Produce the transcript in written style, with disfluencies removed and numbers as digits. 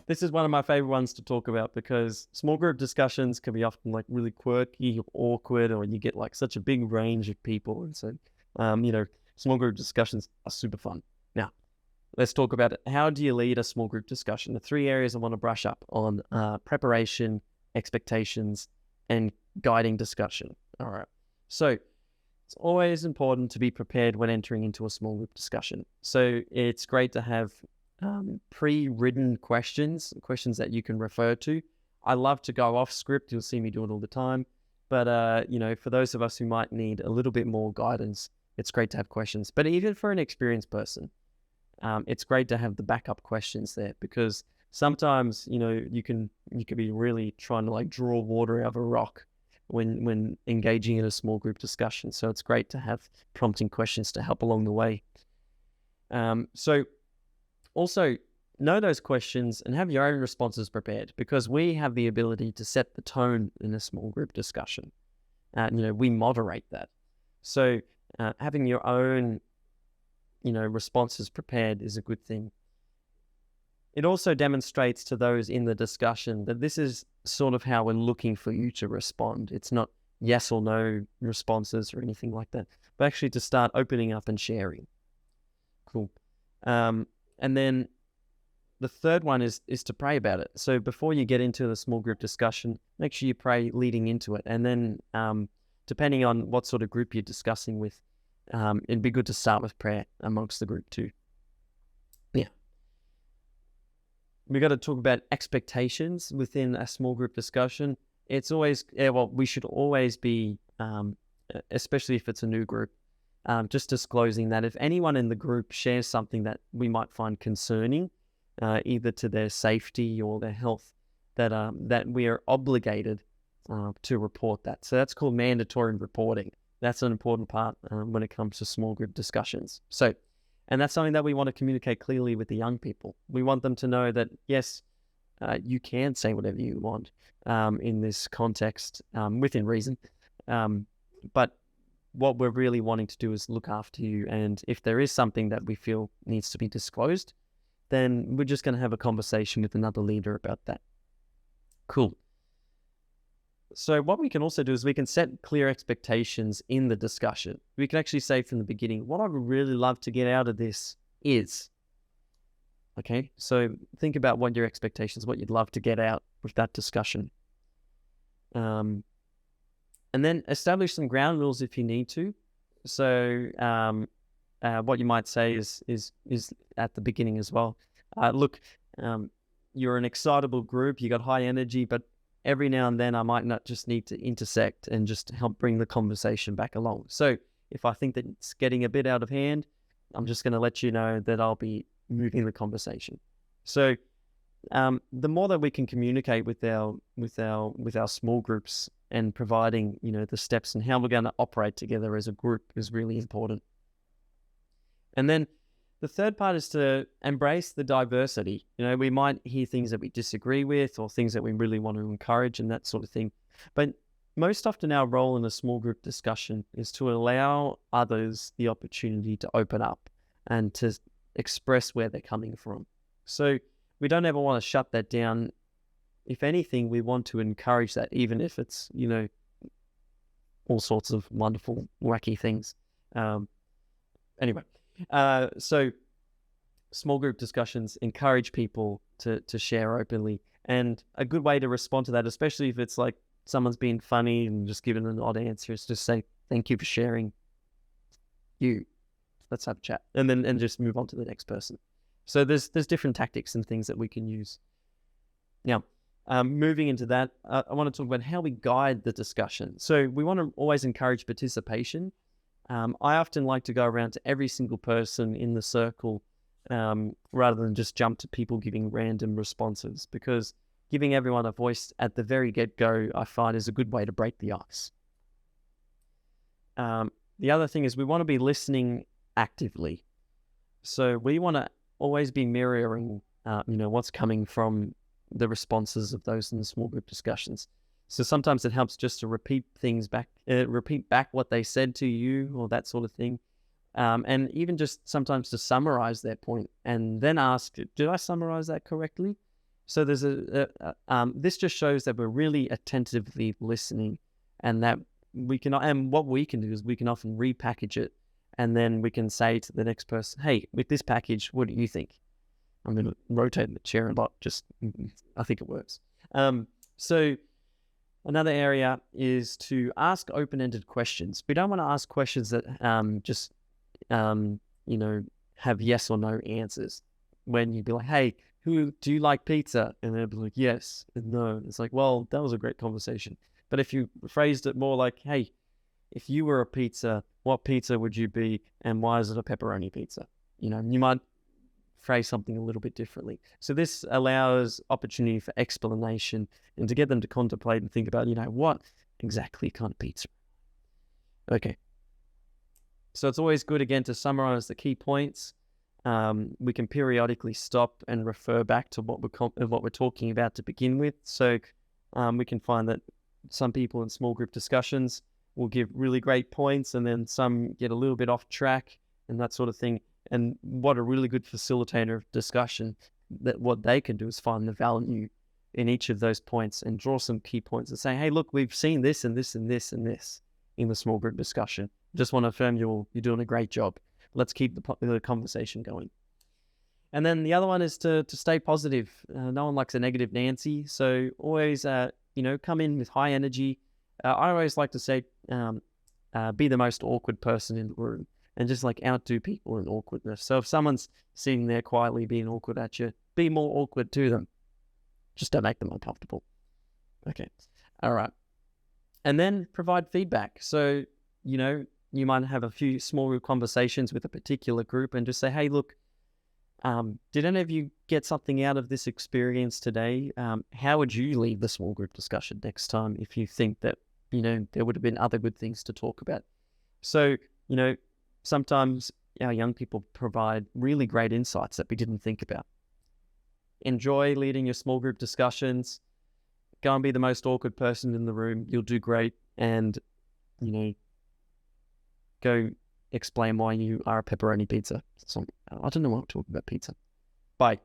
This is one of my favorite ones to talk about because small group discussions can be often like really quirky or awkward, or you get like such a big range of people. And so, you know, small group discussions are super fun. Now, let's talk about it. How do you lead a small group discussion? The three areas I want to brush up on: preparation, expectations, and guiding discussion. All right. So it's always important to be prepared when entering into a small group discussion. So it's great to have pre-written questions that you can refer to. I love to go off script. You'll see me do it all the time. But, you know, for those of us who might need a little bit more guidance, it's great to have questions. But even for an experienced person, it's great to have the backup questions there, because sometimes, you know, you can be really trying to like draw water out of a rock when engaging in a small group discussion. So it's great to have prompting questions to help along the way. So also know those questions and have your own responses prepared, because we have the ability to set the tone in a small group discussion. You know, we moderate that. So having your own, you know, responses prepared is a good thing. It also demonstrates to those in the discussion that this is sort of how we're looking for you to respond. It's not yes or no responses or anything like that, but actually to start opening up and sharing. Cool. And then the third one is to pray about it. So before you get into the small group discussion, make sure you pray leading into it. And then depending on what sort of group you're discussing with, it'd be good to start with prayer amongst the group too. Yeah. We got to talk about expectations within a small group discussion. It's always, we should always be, especially if it's a new group, just disclosing that if anyone in the group shares something that we might find concerning, either to their safety or their health, that we are obligated to report that. So that's called mandatory reporting. That's an important part when it comes to small group discussions. So, and that's something that we want to communicate clearly with the young people. We want them to know that, yes, you can say whatever you want in this context, within reason. But what we're really wanting to do is look after you. And if there is something that we feel needs to be disclosed, then we're just going to have a conversation with another leader about that. Cool. So what we can also do is we can set clear expectations in the discussion. We can actually say from the beginning, what I would really love to get out of this is, okay? So think about what your expectations, what you'd love to get out with that discussion. And then establish some ground rules if you need to. So what you might say is at the beginning as well. Look, you're an excitable group, you got high energy, but every now and then I might not just need to intersect and just help bring the conversation back along. So if I think that it's getting a bit out of hand, I'm just going to let you know that I'll be moving the conversation. So the more that we can communicate with our small groups and providing, you know, the steps and how we're going to operate together as a group is really important. And then the third part is to embrace the diversity. You know, we might hear things that we disagree with or things that we really want to encourage and that sort of thing. But most often our role in a small group discussion is to allow others the opportunity to open up and to express where they're coming from. So we don't ever want to shut that down. If anything, we want to encourage that, even if it's, you know, all sorts of wonderful, wacky things. Anyway. So small group discussions encourage people to share openly, and a good way to respond to that, especially if it's like someone's being funny and just giving an odd answer, is just say, thank you for sharing. Let's have a chat, and just move on to the next person. So there's different tactics and things that we can use. Now, moving into that, I want to talk about how we guide the discussion. So we want to always encourage participation. I often like to go around to every single person in the circle rather than just jump to people giving random responses, because giving everyone a voice at the very get-go, I find, is a good way to break the ice. The other thing is we want to be listening actively. So we want to always be mirroring, what's coming from the responses of those in the small group discussions. So sometimes it helps just to repeat back what they said to you or that sort of thing. And even just sometimes to summarize their point and then ask, did I summarize that correctly? So there's this just shows that we're really attentively listening, and that and what we can do is we can often repackage it, and then we can say to the next person, hey, with this package, what do you think? I'm going to rotate the chair a lot, I think it works. So another area is to ask open-ended questions. We don't want to ask questions that just have yes or no answers. When you'd be like, hey, do you like pizza? And they'd be like, yes and no. It's like, well, that was a great conversation. But if you phrased it more like, hey, if you were a pizza, what pizza would you be, and why is it a pepperoni pizza? You might phrase something a little bit differently. So this allows opportunity for explanation and to get them to contemplate and think about, what exactly kind of pizza. Okay. So it's always good, again, to summarize the key points. We can periodically stop and refer back to what we're talking about to begin with. So we can find that some people in small group discussions will give really great points, and then some get a little bit off track and that sort of thing. And what a really good facilitator of discussion, that what they can do is find the value in each of those points and draw some key points and say, hey, look, we've seen this and this and this and this in the small group discussion. Just want to affirm you're doing a great job. Let's keep the conversation going. And then the other one is to stay positive. No one likes a negative Nancy. So always, come in with high energy. I always like to say, be the most awkward person in the room, and just like outdo people in awkwardness. So if someone's sitting there quietly being awkward at you, be more awkward to them. Just don't make them uncomfortable. Okay. All right. And then provide feedback. So, you might have a few small group conversations with a particular group and just say, hey, look, did any of you get something out of this experience today? How would you leave the small group discussion next time if you think that, there would have been other good things to talk about? So, sometimes our young people provide really great insights that we didn't think about. Enjoy leading your small group discussions. Go and be the most awkward person in the room. You'll do great. And, go explain why you are a pepperoni pizza. So, I don't know why I'm talking about pizza. Bye.